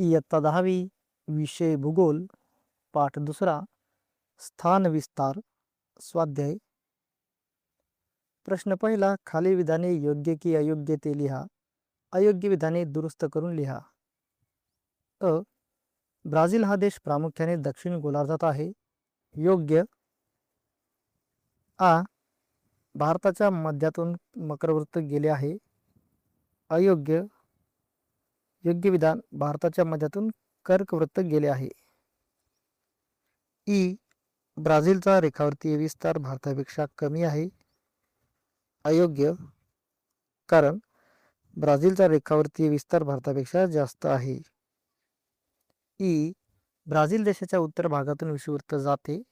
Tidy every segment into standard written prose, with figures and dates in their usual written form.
इयत्ता 10वी विषय भूगोल पाठ दुसरा स्थान विस्तार स्वाध्याय प्रश्न पहिला खालील विधाने योग्य की अयोग्य ते लिहा. अयोग्य विधाने दुरुस्त करून लिहा. अ ब्राझील हा देश प्रामुख्याने दक्षिण गोलार्धात आहे. योग्य. आ भारताच्या मध्यातून मकरवृत्त गेले आहे. अयोग्य. योग्य विधान भारताच्या मध्यातून कर्कवृत्त गेले आहे. ई ब्राझीलचा रेखावृत्तीय विस्तार भारतापेक्षा कमी आहे. अयोग्य, कारण ब्राझीलचा रेखावृत्तीय विस्तार भारतापेक्षा जास्त आहे. ई ब्राझील देशाच्या उत्तर भागातून विषुववृत्त जाते.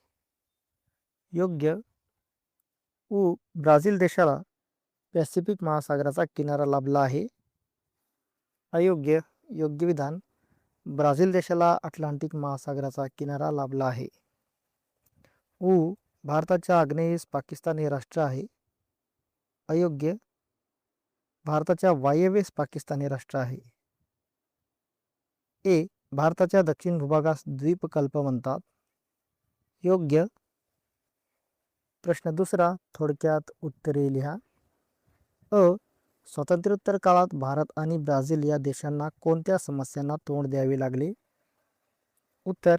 योग्य. उ ब्राझील देशाला पॅसिफिक महासागराचा किनारा लाभला आहे. अयोग्य. योग्य विधान ब्राझील देशाला अटलांटिक महासागराचा किनारा लाभला आहे. उ भारताच्या आग्नेयेस पाकिस्तान हे राष्ट्र आहे. अयोग्य. भारताच्या वायव्येस पाकिस्तान हे राष्ट्र आहे. ए भारताच्या दक्षिण भूभागास द्वीपकल्प म्हणतात. योग्य. प्रश्न दुसरा थोडक्यात उत्तरे लिहा. अ स्वातंत्र्योत्तर काळात भारत आणि ब्राझील या देशांना कोणत्या समस्यांना तोंड द्यावे लागले? उत्तर.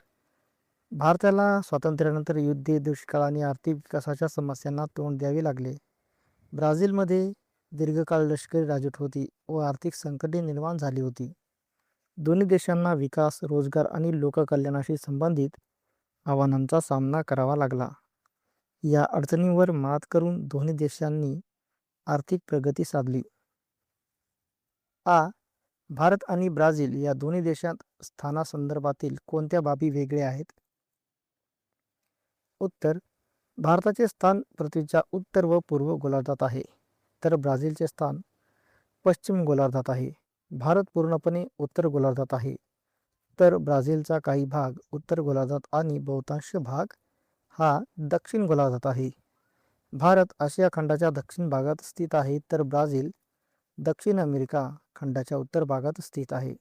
भारताला स्वातंत्र्यानंतर युद्धे, दुष्काळ आणि आर्थिक विकासाच्या समस्यांना तोंड द्यावे लागले. ब्राझीलमध्ये दीर्घकाळ लष्करी राजवट होती व आर्थिक संकटे निर्माण झाली होती. दोन्ही देशांना विकास, रोजगार आणि लोककल्याणाशी संबंधित आव्हानांचा सामना करावा लागला. या अडचणींवर मात करून दोन्ही देशांनी आर्थिक प्रगती साधली. आ भारत आणि ब्राझील या दोन्ही देशांत स्थानासंदर्भातील कोणत्या बाबी वेगळ्या आहेत? उत्तर. भारताचे स्थान पृथ्वीच्या उत्तर व पूर्व गोलार्धात आहे, तर ब्राझीलचे स्थान पश्चिम गोलार्धात आहे. भारत पूर्णपणे उत्तर गोलार्धात आहे, तर ब्राझीलचा काही भाग उत्तर गोलार्धात आणि बहुतांश भाग हा दक्षिण गोलार्धात आहे. भारत आशिया खंडाच्या दक्षिण भागात स्थित आहे, तर ब्राझील दक्षिण अमेरिका खंडाच्या उत्तर भागात स्थित आहे.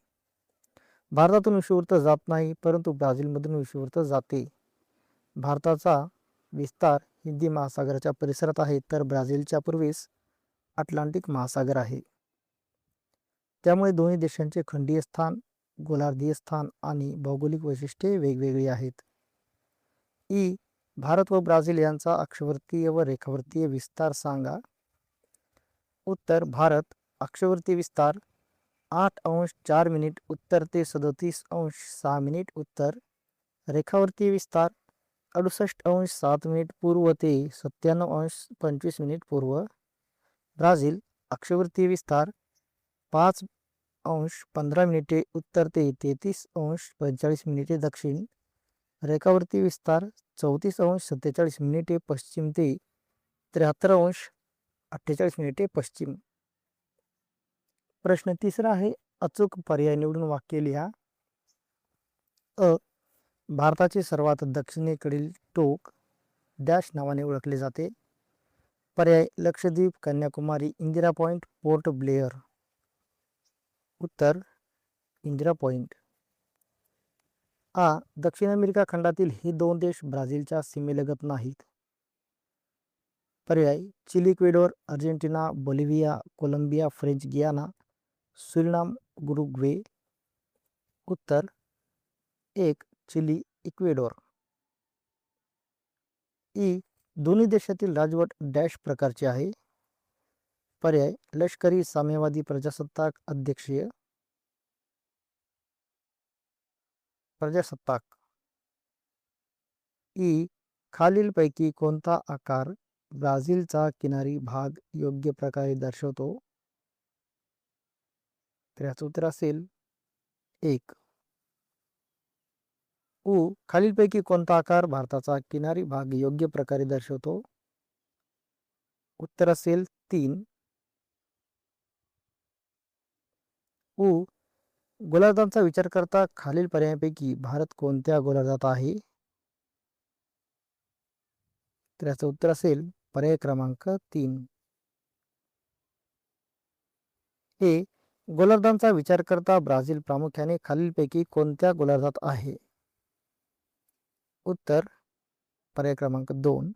भारतातून विषुववृत्त जात नाही, परंतु ब्राझीलमधून विषुववृत्त जाते. भारताचा विस्तार हिंदी महासागराच्या परिसरात आहे, तर ब्राझीलच्या पूर्वेस अटलांटिक महासागर आहे. त्यामुळे दोन्ही देशांचे खंडीय स्थान, गोलार्धीय स्थान आणि भौगोलिक वैशिष्ट्ये वेगवेगळी आहेत. ई भारत व ब्राझील यांचा अक्षवृत्तीय व रेखावृत्तीय विस्तार सांगा. उत्तर. भारत अक्षवृत्तीय विस्तार 8°4' उत्तर ते 37°6' उत्तर. रेखावृत्तीय विस्तार 68°7' पूर्व ते 97°25' पूर्व. ब्राझील अक्षवृत्तीय विस्तार 5°15' उत्तर ते 33°45' दक्षिण. रेखावृत्तीय विस्तार 34°47' पश्चिम ते 73°48' पश्चिम. प्रश्न तिसरा आहे. अचूक पर्याय निवडून वाक्य लिहा. अ भारताचे सर्वात दक्षिणेकडील टोक डॅश नावाने ओळखले जाते. पर्याय लक्षद्वीप, कन्याकुमारी, इंदिरा पॉइंट, पोर्ट ब्लेअर. उत्तर. इंदिरा पॉइंट. आ दक्षिण अमेरिका खंडातील हे दोन देश ब्राझीलच्या सीमेलगत नाहीत. पर्याय Chile, Ecuador, Argentina, Bolivia, Colombia, French Guiana, Suriname, Uruguay. उत्तर. 1 चिली, इक्वेडोर. ई दोन्ही देशातील राजवट डॅश प्रकारची आहे. पर्याय लष्करी, साम्यवादी, प्रजासत्ताक, अध्यक्षीय. प्रजासत्ताक. ई खालीलपैकी कोणता आकार ब्राझीलचा किनारी भाग योग्य प्रकारे दर्शवतो? तर याचं उत्तर असेल 1. उ खालीलपैकी कोणता आकार भारताचा किनारी भाग योग्य प्रकारे दर्शवतो? उत्तर असेल 3. उ गोलार्धांचा विचार करता खालील पर्यायांपैकी भारत कोणत्या गोलार्धात आहे? तर याचं उत्तर असेल पर्याय क्रमांक 3. हे गोलार्धांचा विचार करता ब्राझील प्रामुख्याने खालीलपैकी कोणत्या गोलार्धात आहे? उत्तर पर्याय क्रमांक 2